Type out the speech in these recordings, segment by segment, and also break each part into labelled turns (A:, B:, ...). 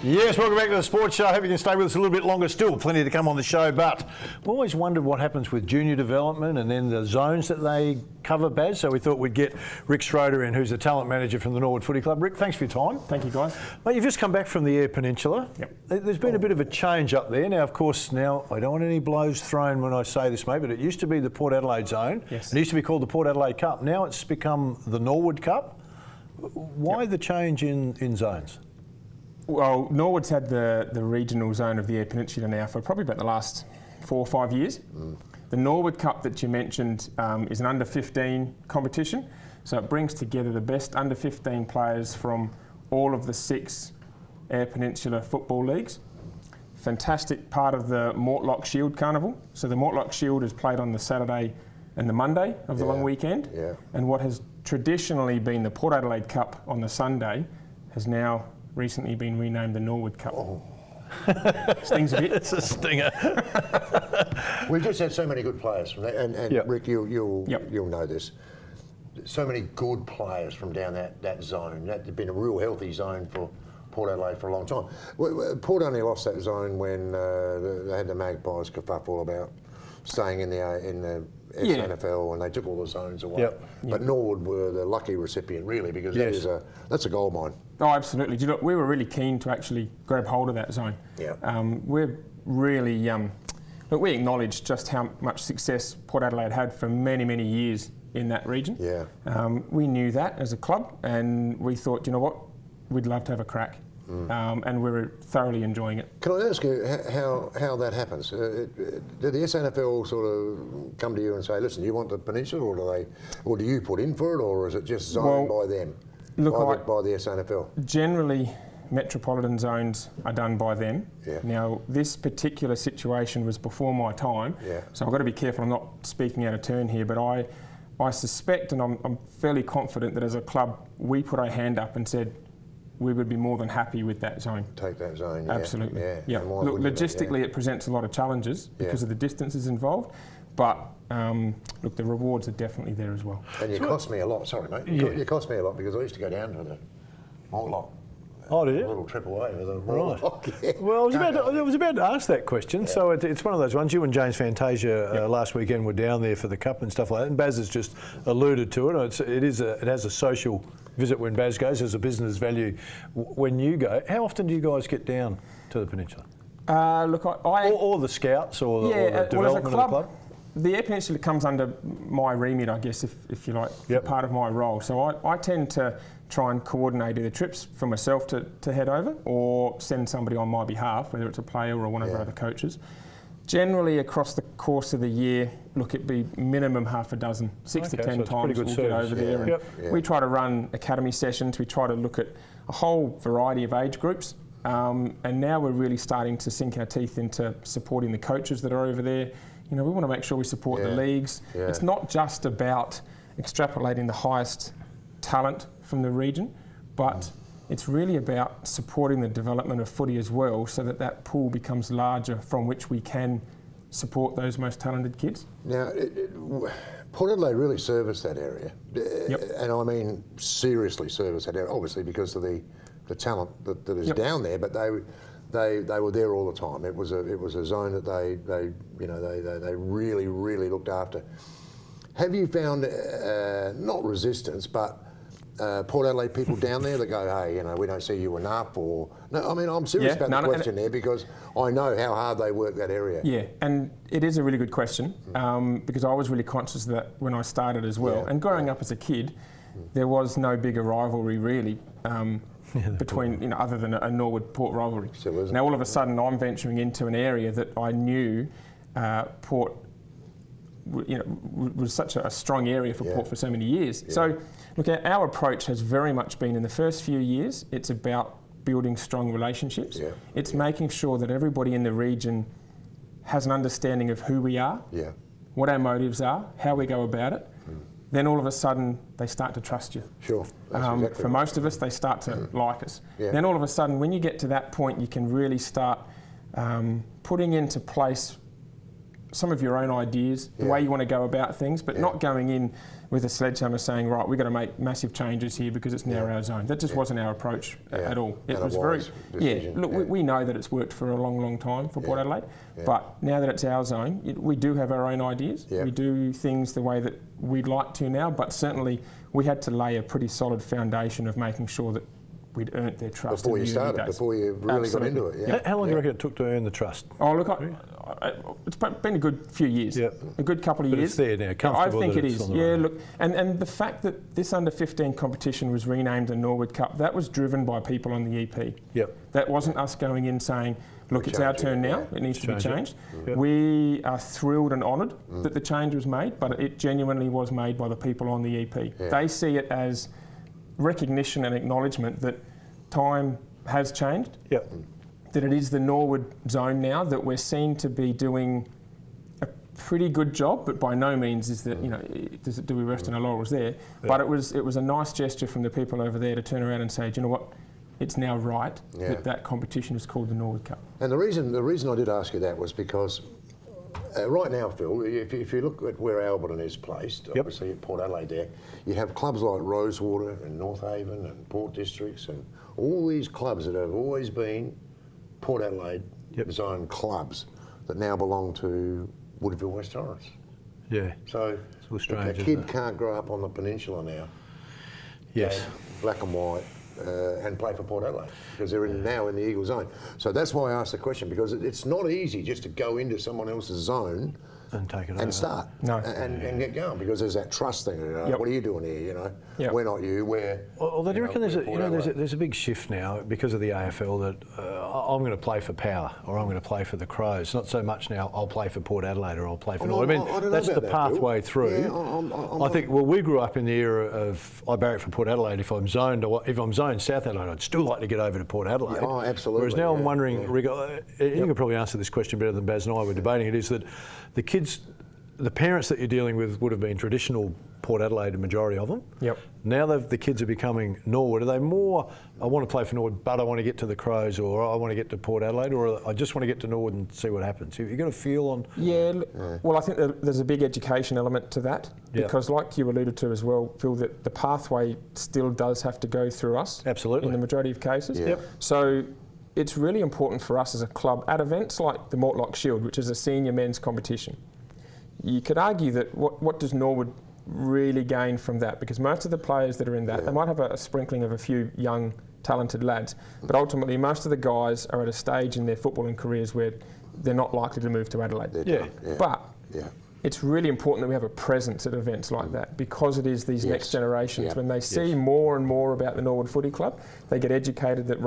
A: Yes, welcome back to the Sports Show. I hope you can stay with us a little bit longer still. Plenty to come on the show, but we've always wondered what happens with junior development and then the zones that they cover, Baz. So we thought we'd get Rick Shrowder in, who's the talent manager from the Norwood Footy Club. Rick, thanks for your time.
B: Thank you, guys.
A: Mate, you've just come back from the Eyre Peninsula.
B: Yep.
A: There's been a bit of a change up there. Now, of course, I don't want any blows thrown when I say this, mate, but it used to be the Port Adelaide zone.
B: Yes.
A: It used to be called the Port Adelaide Cup. Now it's become the Norwood Cup. Why the change in zones?
B: Well, Norwood's had the regional zone of the Eyre Peninsula now for probably about the last 4 or 5 years. The Norwood Cup that you mentioned is an under-15 competition, so it brings together the best under-15 players from all of the 6 Eyre Peninsula football leagues. Fantastic part of the Mortlock Shield Carnival. So the Mortlock Shield is played on the Saturday and the Monday of the long weekend, and what has traditionally been the Port Adelaide Cup on the Sunday has now recently been renamed the Norwood Cup. Oh. Stings a bit.
A: It's a stinger.
C: We've just had so many good players from that, and Rick, you'll know this. So many good players from down that zone. That's been a real healthy zone for Port Adelaide for a long time. Port only lost that zone when they had the Magpies kerfuffle about staying in the SNFL, and they took all the zones away. But Norwood were the lucky recipient, really, because that's a gold mine.
B: Oh, absolutely. Do you know, we were really keen to actually grab hold of that zone. We're really, but we acknowledge just how much success Port Adelaide had for many, many years in that region. We knew that as a club, and we thought, you know what, we'd love to have a crack. And we're thoroughly enjoying it.
C: Can I ask you how that happens? Did the SNFL sort of come to you and say, listen, you want the peninsula, or do you put in for it, or is it just zoned by them, by the SNFL?
B: Generally, metropolitan zones are done by them. Now, this particular situation was before my time, so I've got to be careful. I'm not speaking out of turn here, but I suspect, and I'm fairly confident that as a club, we put our hand up and said, we would be more than happy with that zone.
C: Take that zone,
B: Absolutely. Look, logistically, it presents a lot of challenges because of the distances involved, but look, the rewards are definitely there as well.
C: And you cost me a lot, sorry mate, you cost me a lot because I used to go down to the Mortlock.
A: Oh, did you?
C: A little trip away with a Mortlock.
A: Well, I was about to ask that question. So it's one of those ones. You and James Fantasia last weekend were down there for the cup and stuff like that, and Baz has just alluded to it. It has a social visit when Baz goes. There's a business value when you go. How often do you guys get down to the peninsula?
B: Look,
A: or the scouts or the development of the club?
B: The Eyre Peninsula comes under my remit, I guess, if you like, part of my role. So I tend to try and coordinate either trips for myself to head over or send somebody on my behalf, whether it's a player or one of our other coaches. Generally, across the course of the year, look, it'd be minimum half a dozen, 6 to 10 times we'll get over there. And we try to run academy sessions. We try to look at a whole variety of age groups. And now we're really starting to sink our teeth into supporting the coaches that are over there. You know, we want to make sure we support the leagues. It's not just about extrapolating the highest talent from the region, but it's really about supporting the development of footy as well, so that pool becomes larger from which we can support those most talented kids. Now,
C: Port Adelaide really serviced that area, and I mean seriously serviced that area, obviously because of the talent that is down there, but they were there all the time. It was a zone that they really looked after. Have you found not resistance, but Port Adelaide people down there that go, hey, you know, we don't see you enough, or no? I mean, I'm serious about the question there because I know how hard they work that area.
B: Yeah, and it is a really good question because I was really conscious of that when I started as well. And growing up as a kid, there was no bigger rivalry really between, you know, other than a Norwood Port rivalry. Now all of a sudden I'm venturing into an area that I knew Port, you know, was such a strong area for Port for so many years. So look, our approach has very much been in the first few years, it's about building strong relationships. It's making sure that everybody in the region has an understanding of who we are, what our motives are, how we go about it. Then all of a sudden they start to trust you. For most of us, they start to like us. Then all of a sudden, when you get to that point, you can really start putting into place some of your own ideas, the way you want to go about things, but not going in with a sledgehammer saying, right, we've got to make massive changes here because it's now our zone. That just wasn't our approach at all. It was very, look, we know that it's worked for a long, long time for Port Adelaide, but now that it's our zone, we do have our own ideas. We do things the way that we'd like to now, but certainly we had to lay a pretty solid foundation of making sure that we'd earned their trust
C: before you started, before you really got into it.
A: How long do you reckon it took to earn the trust?
B: Oh, look, it's been a good few years, a good couple of years.
A: It's there now, comfortable.
B: I think it is. Look, and the fact that this under-15 competition was renamed the Norwood Cup, that was driven by people on the EP. That wasn't us going in saying, look, it's our turn now, it needs to be changed. We are thrilled and honoured that the change was made, but it genuinely was made by the people on the EP. They see it as recognition and acknowledgement that time has changed, that it is the Norwood zone now, that we're seen to be doing a pretty good job, but by no means is that, do we rest on our laurels there? But it was a nice gesture from the people over there to turn around and say, do you know what, it's now right that competition is called the Norwood Cup.
C: And the reason I did ask you that was because right now, Phil, if you look at where Alberton is placed, obviously at Port Adelaide there, you have clubs like Rosewater and North Haven and Port Districts and all these clubs that have always been Port Adelaide zone clubs that now belong to Woodville West Torrens. So a kid can't grow up on the peninsula now. Black and white. And play for Port Adelaide because they're now in the Eagle zone. So that's why I asked the question, because it's not easy just to go into someone else's zone
A: and take it
C: and start and get going, because there's that trust thing. What are you doing here? We're not you. We're.
A: Although, do you reckon there's a big shift now because of the AFL that I'm going to play for Power or I'm going to play for the Crows. Not so much now I'll play for Port Adelaide or I'll play for Norwood. I mean, that's the pathway through. I think. Well, we grew up in the era of I barrack for Port Adelaide. If I'm zoned South Adelaide, I'd still like to get over to Port Adelaide.
C: Oh, absolutely.
A: Whereas now I'm wondering, Rick, you can probably answer this question better than Baz and I were debating it, is that the parents that you're dealing with would have been traditional Port Adelaide, a majority of them. Now the kids are becoming Norwood. Are they more, I want to play for Norwood, but I want to get to the Crows, or I want to get to Port Adelaide, or I just want to get to Norwood and see what happens? You've got a feel on...
B: Well, I think there's a big education element to that, because like you alluded to as well, Phil, that the pathway still does have to go through us.
A: Absolutely.
B: In the majority of cases. So it's really important for us as a club at events like the Mortlock Shield, which is a senior men's competition. You could argue that what does Norwood really gain from that? Because most of the players that are in that, they might have a sprinkling of a few young, talented lads, but ultimately most of the guys are at a stage in their footballing careers where they're not likely to move to Adelaide. But it's really important that we have a presence at events like that, because it is these next generations. When they see more and more about the Norwood Footy Club, they get educated that,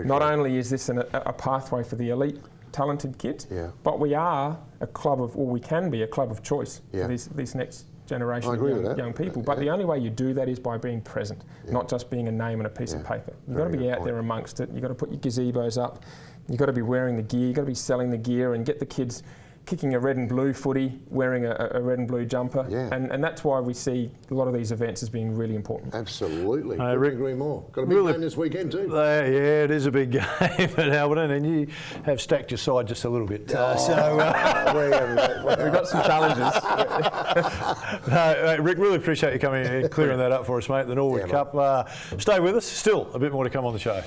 B: not only is this a pathway for the elite talented kids, but we are a club of, or we can be a club of choice for these next generation of young people. But the only way you do that is by being present, not just being a name and a piece of paper. You've got to be out there amongst it. You've got to put your gazebos up. You've got to be wearing the gear. You've got to be selling the gear and get the kids kicking a red and blue footy, wearing a red and blue jumper. And that's why we see a lot of these events as being really important.
C: Absolutely. Couldn't agree more. Got a big game this weekend too.
A: Yeah, it is a big game at Alberton, and you have stacked your side just a little bit.
B: We've got some challenges.
A: Rick, really appreciate you coming and clearing that up for us, mate. The Norwood Cup. Stay with us. Still a bit more to come on the show.